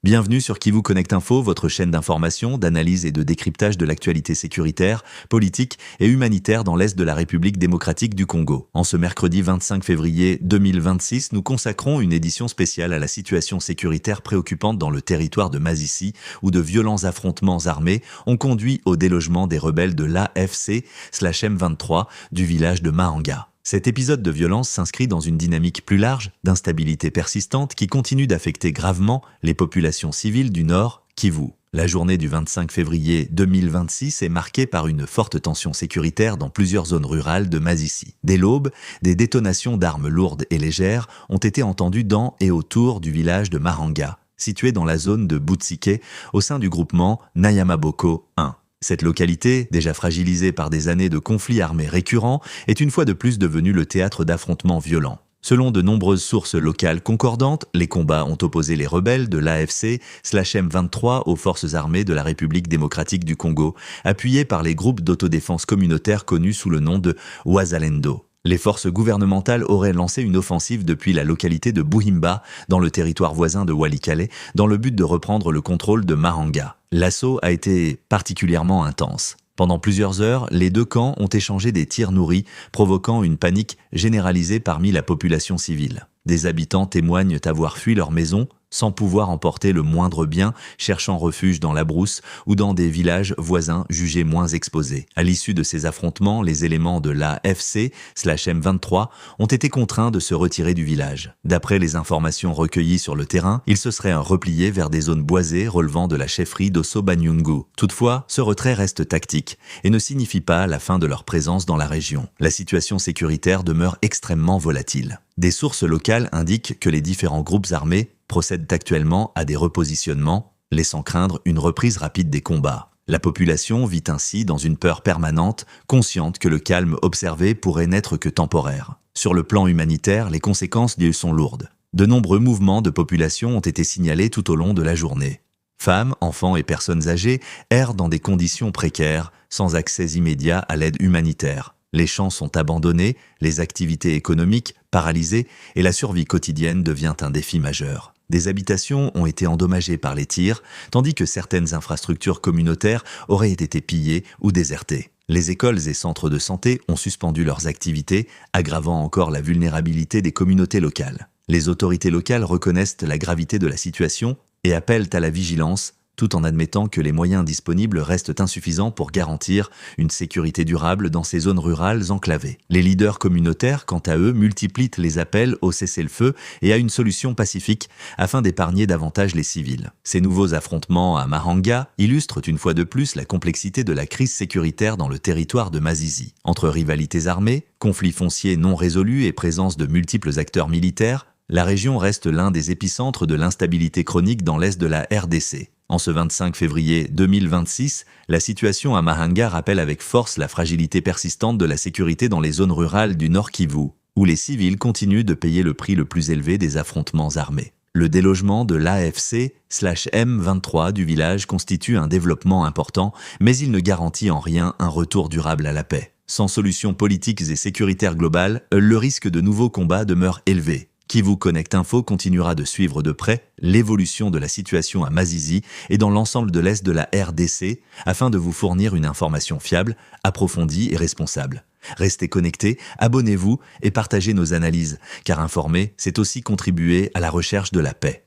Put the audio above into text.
Bienvenue sur Kivu Connect Info, votre chaîne d'information, d'analyse et de décryptage de l'actualité sécuritaire, politique et humanitaire dans l'Est de la République démocratique du Congo. En ce mercredi 25 février 2026, nous consacrons une édition spéciale à la situation sécuritaire préoccupante dans le territoire de Masisi, où de violents affrontements armés ont conduit au délogement des rebelles de l'AFC/M23 du village de Mahanga. Cet épisode de violence s'inscrit dans une dynamique plus large d'instabilité persistante qui continue d'affecter gravement les populations civiles du Nord Kivu. La journée du 25 février 2026 est marquée par une forte tension sécuritaire dans plusieurs zones rurales de Masisi. Dès l'aube, des détonations d'armes lourdes et légères ont été entendues dans et autour du village de Mahanga, situé dans la zone de Butsike, au sein du groupement Nyamaboko 1. Cette localité, déjà fragilisée par des années de conflits armés récurrents, est une fois de plus devenue le théâtre d'affrontements violents. Selon de nombreuses sources locales concordantes, les combats ont opposé les rebelles de l'AFC/M23 aux forces armées de la République démocratique du Congo, appuyées par les groupes d'autodéfense communautaires connus sous le nom de Wazalendo. Les forces gouvernementales auraient lancé une offensive depuis la localité de Buhimba, dans le territoire voisin de Walikale, dans le but de reprendre le contrôle de Mahanga. L'assaut a été particulièrement intense. Pendant plusieurs heures, les deux camps ont échangé des tirs nourris, provoquant une panique généralisée parmi la population civile. Des habitants témoignent avoir fui leur maison sans pouvoir emporter le moindre bien, cherchant refuge dans la brousse ou dans des villages voisins jugés moins exposés. À l'issue de ces affrontements, les éléments de l'AFC/M23 ont été contraints de se retirer du village. D'après les informations recueillies sur le terrain, ils se seraient repliés vers des zones boisées relevant de la chefferie d'Osso-Banyungu. Toutefois, ce retrait reste tactique et ne signifie pas la fin de leur présence dans la région. La situation sécuritaire demeure extrêmement volatile. Des sources locales indiquent que les différents groupes armés procèdent actuellement à des repositionnements, laissant craindre une reprise rapide des combats. La population vit ainsi dans une peur permanente, consciente que le calme observé pourrait n'être que temporaire. Sur le plan humanitaire, les conséquences lui sont lourdes. De nombreux mouvements de population ont été signalés tout au long de la journée. Femmes, enfants et personnes âgées errent dans des conditions précaires, sans accès immédiat à l'aide humanitaire. Les champs sont abandonnés, les activités économiques paralysées et la survie quotidienne devient un défi majeur. Des habitations ont été endommagées par les tirs, tandis que certaines infrastructures communautaires auraient été pillées ou désertées. Les écoles et centres de santé ont suspendu leurs activités, aggravant encore la vulnérabilité des communautés locales. Les autorités locales reconnaissent la gravité de la situation et appellent à la vigilance, tout en admettant que les moyens disponibles restent insuffisants pour garantir une sécurité durable dans ces zones rurales enclavées. Les leaders communautaires, quant à eux, multiplient les appels au cessez-le-feu et à une solution pacifique afin d'épargner davantage les civils. Ces nouveaux affrontements à Mahanga illustrent une fois de plus la complexité de la crise sécuritaire dans le territoire de Masisi. Entre rivalités armées, conflits fonciers non résolus et présence de multiples acteurs militaires, la région reste l'un des épicentres de l'instabilité chronique dans l'est de la RDC. En ce 25 février 2026, la situation à Mahanga rappelle avec force la fragilité persistante de la sécurité dans les zones rurales du Nord Kivu, où les civils continuent de payer le prix le plus élevé des affrontements armés. Le délogement de l'AFC/M23 du village constitue un développement important, mais il ne garantit en rien un retour durable à la paix. Sans solutions politiques et sécuritaires globales, le risque de nouveaux combats demeure élevé. Kivu Connect Info continuera de suivre de près l'évolution de la situation à Masisi et dans l'ensemble de l'Est de la RDC afin de vous fournir une information fiable, approfondie et responsable. Restez connectés, abonnez-vous et partagez nos analyses, car informer, c'est aussi contribuer à la recherche de la paix.